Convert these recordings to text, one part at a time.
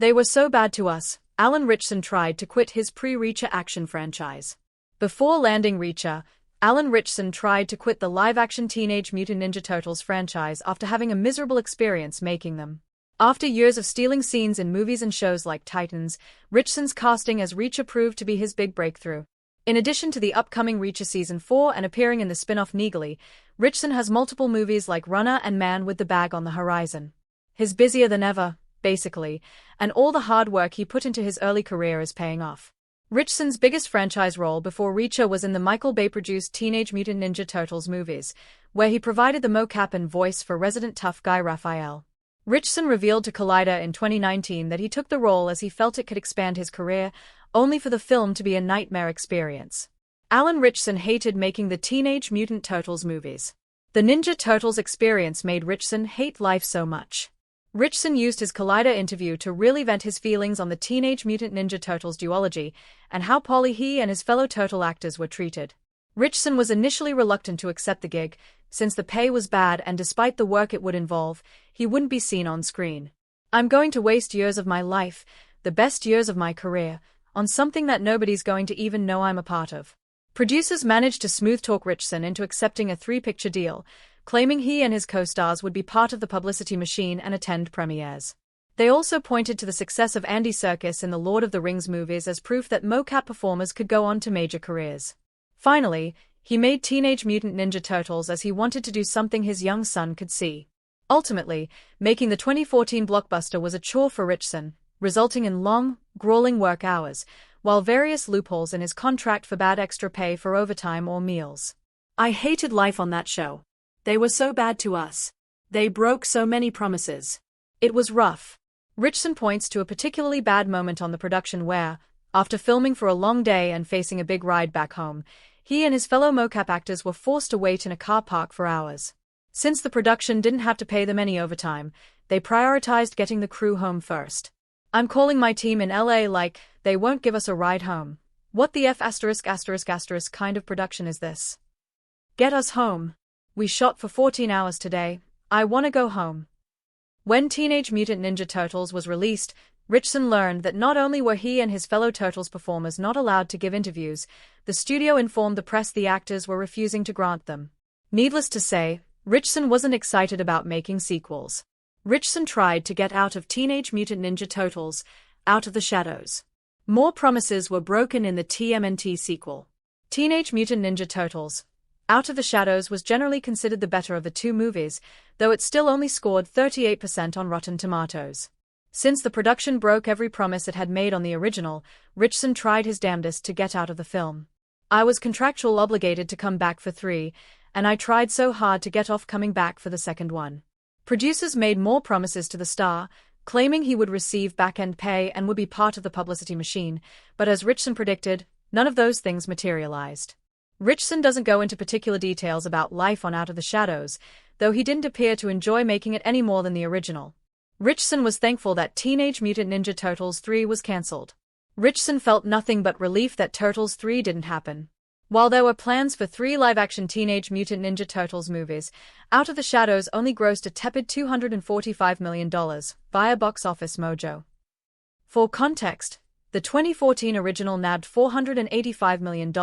They were so bad to us, Alan Ritchson tried to quit his pre-Reacher action franchise. Before landing Reacher, Alan Ritchson tried to quit the live-action Teenage Mutant Ninja Turtles franchise after having a miserable experience making them. After years of stealing scenes in movies and shows like Titans, Ritchson's casting as Reacher proved to be his big breakthrough. In addition to the upcoming Reacher Season 4 and appearing in the spin-off Neegly, Ritchson has multiple movies like Runner and Man with the Bag on the horizon. He's busier than ever, basically, and all the hard work he put into his early career is paying off. Ritchson's biggest franchise role before Reacher was in the Michael Bay-produced Teenage Mutant Ninja Turtles movies, where he provided the mocap and voice for resident tough guy Raphael. Ritchson revealed to Collider in 2019 that he took the role as he felt it could expand his career, only for the film to be a nightmare experience. Alan Ritchson hated making the Teenage Mutant Turtles movies. The Ninja Turtles experience made Ritchson hate life so much. Ritchson used his Collider interview to really vent his feelings on the Teenage Mutant Ninja Turtles duology and how poorly he and his fellow Turtle actors were treated. Ritchson was initially reluctant to accept the gig, since the pay was bad and despite the work it would involve, he wouldn't be seen on screen. "I'm going to waste years of my life, the best years of my career, on something that nobody's going to even know I'm a part of." Producers managed to smooth-talk Ritchson into accepting a 3-picture deal, claiming he and his co-stars would be part of the publicity machine and attend premieres. They also pointed to the success of Andy Serkis in the Lord of the Rings movies as proof that mocap performers could go on to major careers. Finally, he made Teenage Mutant Ninja Turtles as he wanted to do something his young son could see. Ultimately, making the 2014 blockbuster was a chore for Ritchson, resulting in long, grueling work hours, while various loopholes in his contract forbade extra pay for overtime or meals. "I hated life on that show. They were so bad to us. They broke so many promises. It was rough." Ritchson points to a particularly bad moment on the production where, after filming for a long day and facing a big ride back home, he and his fellow mocap actors were forced to wait in a car park for hours. Since the production didn't have to pay them any overtime, they prioritized getting the crew home first. "I'm calling my team in LA like, they won't give us a ride home. What the F*** kind of production is this? Get us home. We shot for 14 hours today, I wanna go home." When Teenage Mutant Ninja Turtles was released, Ritchson learned that not only were he and his fellow Turtles performers not allowed to give interviews, the studio informed the press the actors were refusing to grant them. Needless to say, Ritchson wasn't excited about making sequels. Ritchson tried to get out of Teenage Mutant Ninja Turtles, Out of the Shadows. More promises were broken in the TMNT sequel. Teenage Mutant Ninja Turtles, Out of the Shadows was generally considered the better of the two movies, though it still only scored 38% on Rotten Tomatoes. Since the production broke every promise it had made on the original, Ritchson tried his damnedest to get out of the film. "I was contractually obligated to come back for 3, and I tried so hard to get off coming back for the second one." Producers made more promises to the star, claiming he would receive back-end pay and would be part of the publicity machine, but as Ritchson predicted, none of those things materialized. Ritchson doesn't go into particular details about life on Out of the Shadows, though he didn't appear to enjoy making it any more than the original. Ritchson was thankful that Teenage Mutant Ninja Turtles 3 was cancelled. Ritchson felt nothing but relief that Turtles 3 didn't happen. While there were plans for 3 live-action Teenage Mutant Ninja Turtles movies, Out of the Shadows only grossed a tepid $245 million via Box Office Mojo. For context, the 2014 original nabbed $485 million,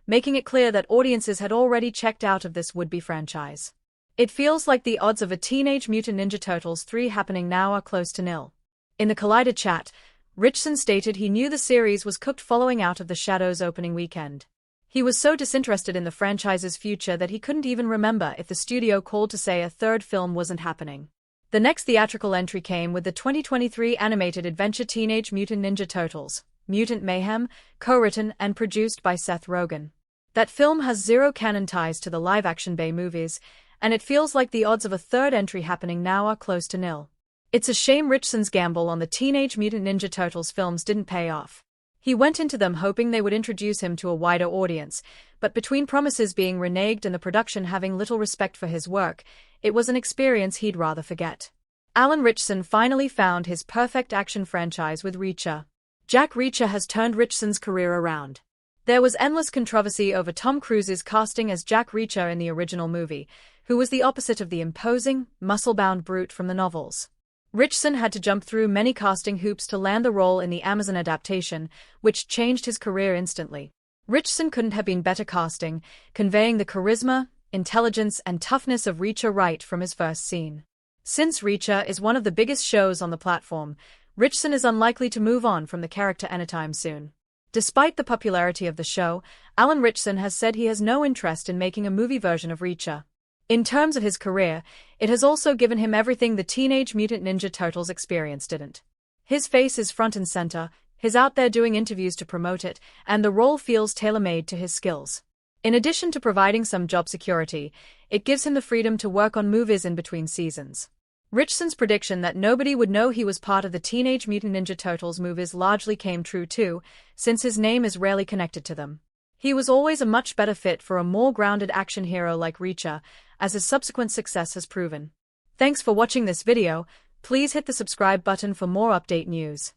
making it clear that audiences had already checked out of this would-be franchise. It feels like the odds of a Teenage Mutant Ninja Turtles 3 happening now are close to nil. In the Collider chat, Ritchson stated he knew the series was cooked following Out of the Shadows opening weekend. He was so disinterested in the franchise's future that he couldn't even remember if the studio called to say a third film wasn't happening. The next theatrical entry came with the 2023 animated adventure Teenage Mutant Ninja Turtles, Mutant Mayhem, co-written and produced by Seth Rogen. That film has zero canon ties to the live-action Bay movies, and it feels like the odds of a third entry happening now are close to nil. It's a shame Ritchson's gamble on the Teenage Mutant Ninja Turtles films didn't pay off. He went into them hoping they would introduce him to a wider audience, but between promises being reneged and the production having little respect for his work, it was an experience he'd rather forget. Alan Ritchson finally found his perfect action franchise with Reacher. Jack Reacher has turned Ritchson's career around. There was endless controversy over Tom Cruise's casting as Jack Reacher in the original movie, who was the opposite of the imposing, muscle-bound brute from the novels. Ritchson had to jump through many casting hoops to land the role in the Amazon adaptation, which changed his career instantly. Ritchson couldn't have been better casting, conveying the charisma, intelligence, and toughness of Reacher right from his first scene. Since Reacher is one of the biggest shows on the platform, Ritchson is unlikely to move on from the character anytime soon. Despite the popularity of the show, Alan Ritchson has said he has no interest in making a movie version of Reacher. In terms of his career, it has also given him everything the Teenage Mutant Ninja Turtles experience didn't. His face is front and center, he's out there doing interviews to promote it, and the role feels tailor-made to his skills. In addition to providing some job security, it gives him the freedom to work on movies in between seasons. Ritchson's prediction that nobody would know he was part of the Teenage Mutant Ninja Turtles movies largely came true too, since his name is rarely connected to them. He was always a much better fit for a more grounded action hero like Reacher, as his subsequent success has proven. Thanks for watching this video. Please hit the subscribe button for more update news.